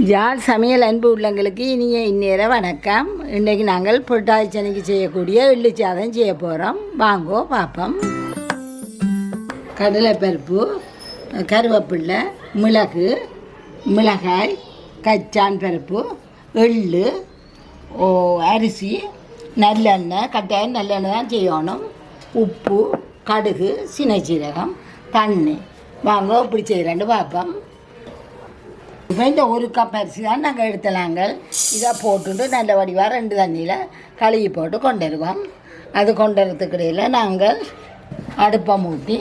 யாழ் சமையல் அன்பு உள்ளங்களுக்கு இனிய இந்நேர வணக்கம். இன்றைக்கு நாங்கள் புரட்டாசி சனிக்கு செய்யக்கூடிய எள்ளு சாதம் செய்ய போகிறோம். வாங்கோ பார்ப்போம். கடலைப்பருப்பு, கருவேப்பிலை, மிளகு, மிளகாய், கச்சான் பருப்பு, எள்ளு, அரிசி, நல்லெண்ணெய், கட்டாயம் நல்லெண்ணெய் தான் செய்யணும், உப்பு, கடுகு, சின்ன சீரகம், தண்ணி. வாங்க இப்படி செய்கிறேன்னு பார்ப்போம். இப்போ இந்த ஒரு கப் அரிசி தான் நாங்கள் எடுத்தலாங்க. இதை போட்டுட்டு நல்ல வடிவாக 2 தண்ணியில் கழுவி போட்டு கொண்டு வருவோம். அது கொண்டு வரதுக்கு இடையில் நாங்கள் அடுப்பை மூட்டி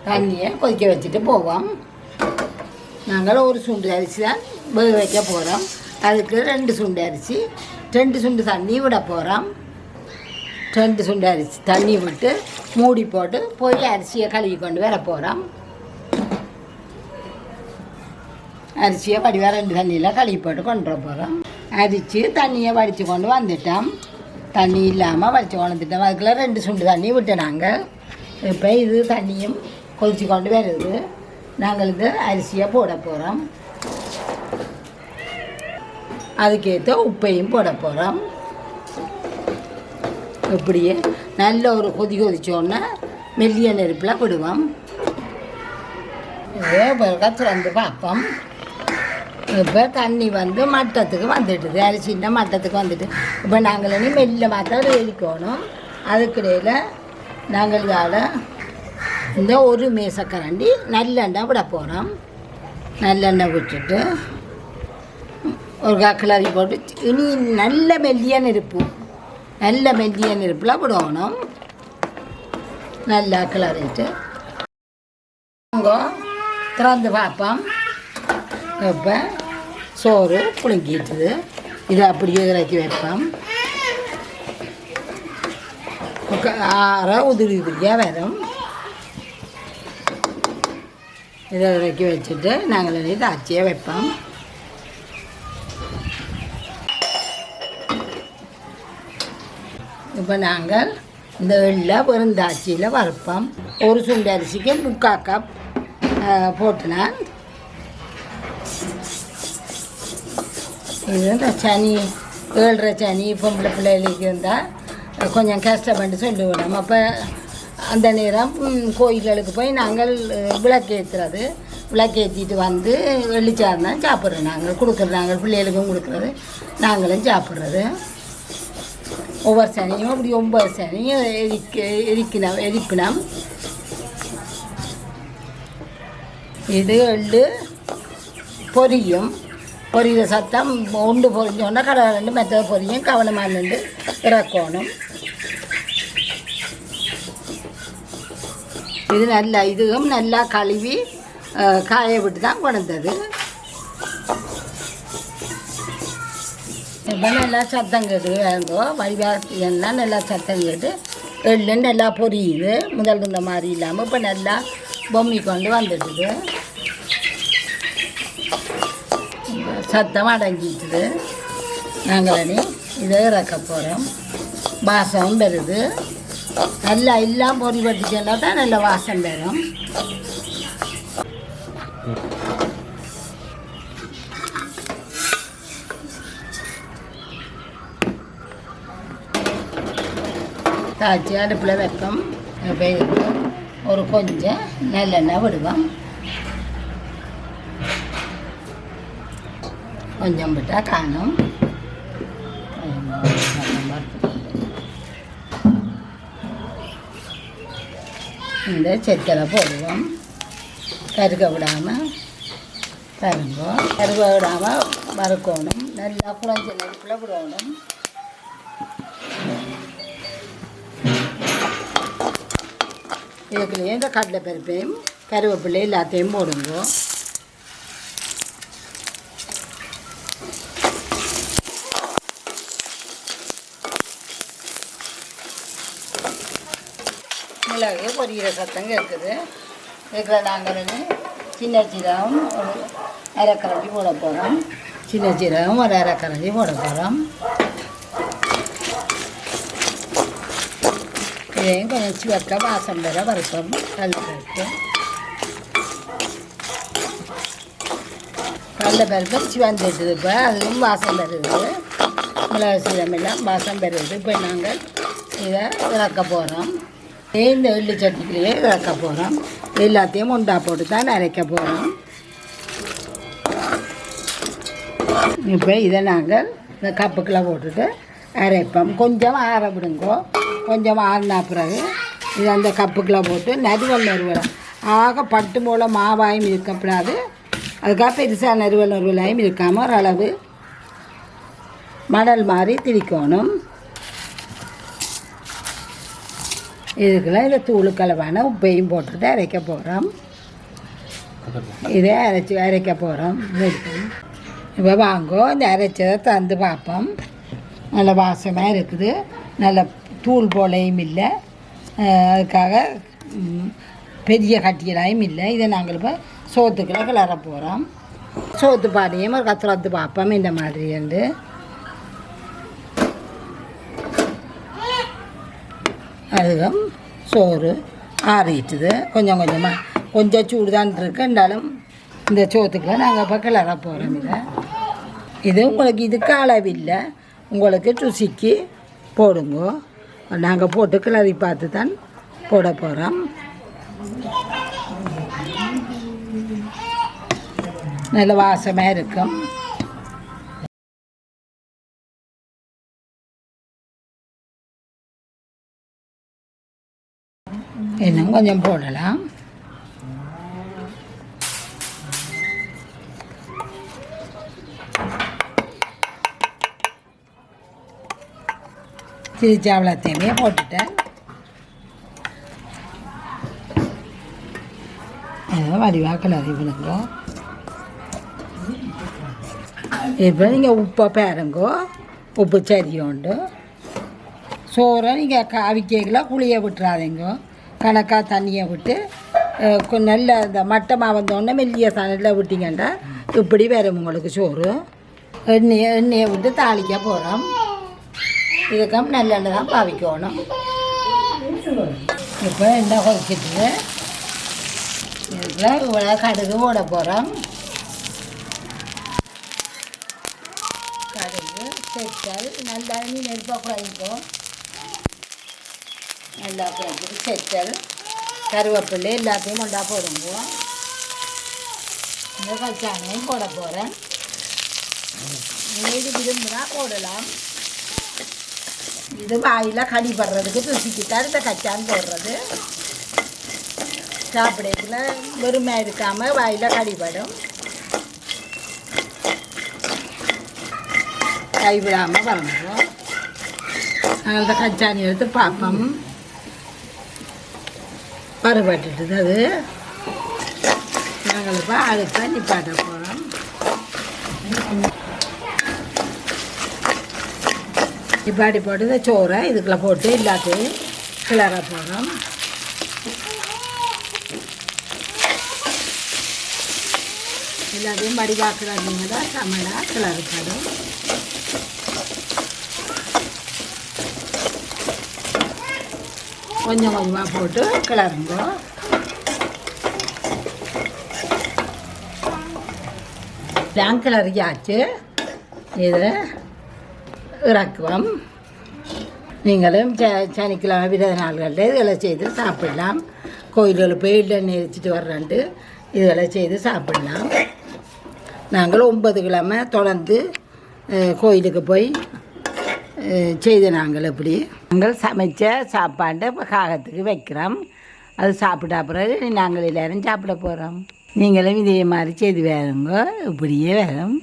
தண்ணியை கொதிக்க வச்சுட்டு போவோம். நாங்கள் ஒரு சுண்டு அரிசி தான் வேக வைக்க போகிறோம். அதுக்கு 2 சுண்டு அரிசி, 2 சுண்டு தண்ணி விட போகிறோம். 2 சுண்டு அரிசி தண்ணி விட்டு மூடி போட்டு போய் அரிசியை கழுவி கொண்டு வர போகிறோம். அரிசியை வடிவாக 2 தண்ணியில் கழுவி போட்டு கொண்டு வர போகிறோம். அரிசி தண்ணியை வடித்து கொண்டு வந்துட்டோம். தண்ணி இல்லாமல் வடித்து கொண்டு வந்துட்டோம். அதுக்குள்ள 2 சுண்டு தண்ணி விட்டுனாங்க. இப்போ இது தண்ணியும் கொதித்து கொண்டு வருது. நாங்கள் இது அரிசியை போட போகிறோம். அதுக்கேற்ற உப்பையும் போட போகிறோம். இப்படியே நல்ல ஒரு கொதிச்சோன்னா மெல்லிய நெருப்பில் விடுவோம். இதே பிறகு திறந்து பார்ப்போம். இப்போ தண்ணி வந்து மட்டத்துக்கு வந்துட்டுது. அரிசின்னா மட்டத்துக்கு வந்துட்டு இப்போ நாங்கள் இனி மெல்ல மாத்திரம் வேடிக்கணும். அதுக்கிடையில் நாங்கள் இதால் இந்த ஒரு மேசக்கரண்டி நல்லெண்ணெய் விட போகிறோம். நல்லெண்ணெய் விட்டுட்டு ஒரு கிளறி போட்டு இனி நல்ல மெல்லிய நெருப்பு, நல்ல மெல்லிய நெருப்பில் விடணும். நல்லா கிளறிட்டு திறந்து பார்ப்போம். இப்போ சோறு புழுங்கிட்டுது. இதை அப்படியே இறக்கி வைப்போம். ஆற உதிரி உதிரியாக வரும். இதை இறக்கி வச்சுட்டு நாங்கள் தாச்சியாக வைப்போம். இப்போ நாங்கள் இந்த எள்ளை பெருந்தாச்சியில் வறுப்போம். ஒரு சுண்டு அரிசிக்கு 3/4 கப் போட்டுனான். இது இந்த சனி 7:30 சனி பொம்பளை பிள்ளைகளுக்கு இருந்தால் கொஞ்சம் கஷ்டப்பட்டு சொல்லிவிடும். அப்போ அந்த நேரம் கோயில்களுக்கு போய் நாங்கள் விளக்கேற்றுறது, விளக்கேற்றிட்டு வந்து வெள்ளிச்சாரம் தான் சாப்பிட்றோம். நாங்கள் கொடுக்குறது, நாங்கள் பிள்ளைகளுக்கும் கொடுக்குறது, நாங்களும் சாப்பிட்றது. ஒவ்வொரு சனியும் அப்படி 9 சனியும் எரிப்பினம். இது எள்ளு பொரியும். பொரியிற சத்தம் ஒன்று பொரிஞ்சோன்னா கடை 2 மெத்தது பொரியும். கவனமாக நின்று இறக்கணும். இது நல்லா இதுவும் நல்லா கழுவி காய விட்டு தான் கொண்டது. இப்போ நல்லா சத்தம் கேட்டு வேங்கோ வடிவாட்டினா நல்லா சத்தம் கேட்டு எள்ளு நல்லா பொரியுது. முதல் இருந்த மாதிரி இல்லாமல் இப்போ நல்லா பொம்மி கொண்டு வந்துடுது. சத்தம் அடங்கிட்டுது. நாங்கள் இதை இறக்க போகிறோம். வாசம் வருது. நல்லா எல்லாம் பொறி பட்டுச்சுன்னா தான் நல்ல வாசம் வரும். தாச்சி அடுப்பில் வைப்போம். இப்போ இதுக்கு ஒரு கொஞ்சம் நல்லெண்ணெய் விடுவோம். கொஞ்சம் விட்டால் காணும். இந்த செத்தலை போடுவோம். கருக விடாமல் கருங்கோம். கருக விடாமல் வறுக்கணும். நல்லா குழஞ்ச நெருப்பில் விடணும். இதுக்குள்ளேயே இந்த கடலை பருப்பையும் கருவேப்பிலை எல்லாத்தையும் போடுங்க. மிளகு பொரியிற சத்தம் இருக்குது. இதுக்குள்ள நாங்கள் சின்ன சீரகம் ஒரு 1/2 கரண்டி போட போகிறோம். சின்ன சீரகம் ஒரு 1/2 கரண்டி போட போகிறோம். இதையும் கொஞ்சம் சிவக்க வாசம் வர வறுப்போம். கடலைப்பருப்பு கடலைப்பருப்பு சிவந்துட்டுது. இப்போ அதுவும் வாசம் பெறுது. மிளகு சீரகம் எல்லாம் வாசம் பெறுது. இப்போ நாங்கள் இதை இறக்க போகிறோம். இந்த எள்ளு சட்டிக்குள்ளேயே இறக்க போகிறோம். எல்லாத்தையும் உண்டா போட்டு தான் அரைக்க போகிறோம். இப்போ இதை நாங்கள் இந்த கப்புக்குள்ளே போட்டுட்டு அரைப்போம். கொஞ்சம் ஆற விடுங்கோ. கொஞ்சம் ஆறினா பிறகு இதை அந்த கப்புக்குள்ளே போட்டு நறுவல் ஆக பட்டு போல் மாவாயும் இருக்கக்கூடாது. அதுக்காக பெருசாக நறுவலாயும் இருக்காமல் ஓரளவு மணல் மாதிரி திரிக்கணும். இதுக்கெல்லாம் இதை தூளுக்கலவான உப்பையும் போட்டுட்டு அரைக்க போகிறோம். இதை அரைக்க போகிறோம். இப்போ வாங்கோ இந்த அரைச்சதை தந்து பார்ப்போம். நல்ல வாசமாக இருக்குது. நல்ல தூள் போலையும் இல்லை. அதுக்காக பெரிய கட்டியலாயும் இல்லை. இதை நாங்கள் இப்போ சோத்துக்குள்ள கிளற போகிறோம். சோத்து பாடியும் ஒரு கத்துறத்து பார்ப்போம் இந்த மாதிரி வந்து. அதுவும் சோறு ஆறிட்டுது. கொஞ்சம் கொஞ்சமாக கொஞ்சம் சூடு தான் இருக்குன்றாலும் இந்த சோத்துக்குள்ள நாங்கள் இப்போ கிளற போகிறோம். இது உங்களுக்கு இதுக்கு அளவில்லை, உங்களுக்கு ருசிக்கு போடுங்க. நாங்கள் போட்டு கிளறி பார்த்து தான் போட போகிறோம். நல்ல வாசமாக இருக்கும். இன்னும் கொஞ்சம் போடலாம். சிரிச்சாவளத்தையுமே போட்டுட்டேன். ஏதோ வடிவாக கிளறி விடுங்க. இப்போ நீங்கள் உப்பை பாருங்கோ. உப்பு சரியோண்டு. சோறை நீங்கள் அவிக்கல குழியை விட்டுறாதீங்க. கணக்காக தண்ணியை விட்டு நல்ல இந்த மட்டமாக வந்தோடனே மெல்லிய சனலில் விட்டிங்கன்னா இப்படி வரும் உங்களுக்கு சோறு. எண்ணெயை விட்டு தாளிக்க போகிறோம். இதுக்கும் நல்லெண்ணெய் தான் பாவிக்கணும். இப்போ எண்ணெய் கொதிச்சிட்டு இதுக்குள்ள இவ்வளோ கடுகு போட போகிறோம். கடுகு செத்தல் நல்லா நெருப்பாக குறைக்கும். நல்லா குறைச்சிட்டு செத்தல் கருவேப்பிள்ளை எல்லாத்தையும் கொண்டா போடுங்க. இந்த கச்சானையும் போட போகிறேன். இது விரும்புனா போடலாம். இது வாயில் கடிபடுறதுக்கு ருசிக்கிட்டால் இந்த கச்சான் போடுறது. சாப்பிடத்துல வெறுமை இருக்காமல் வாயில் கடிபடும். கைவிடாமல் வரணும். நாங்கள் இந்த கச்சானி எடுத்து பார்ப்போம். பருவட்டுது அது. நாங்கள் இப்போ அடுப்பை நிப்பாட்ட போகிறோம். நிப்பாட்டி போட்டு இந்த சோறை இதுக்குள்ளே போட்டு எல்லாத்தையும் கிளற போகிறோம். எல்லாத்தையும் வடிவாக்குறாதீங்க தான் சமையலாக கிளறப்படும். கொஞ்சம் கொஞ்சமாக போட்டு கிளறுங்க. எல்லாம் கிளறியாச்சு. இதை இறக்குவோம். நீங்களும் சனிக்கிழமை விரத நாள்களில் இதெல்லாம் செய்து சாப்பிடலாம். கோயில்களில் போய் எண்ணெய் எரிச்சிட்டு வர்றான்ட்டு இதெல்லாம் செய்து சாப்பிடலாம். நாங்கள் 9 கிழமை தொடர்ந்து கோயிலுக்கு போய் செய்து நாங்கள் இப்படி நாங்கள் சமைச்ச சாப்பாட்டை காகத்துக்கு வைக்கிறோம். அது சாப்பிட்டா பிறகு நாங்கள் எல்லோரும் சாப்பிட போகிறோம். நீங்களும் இதே மாதிரி செய்து வேறுங்க. இப்படியே வேறும்.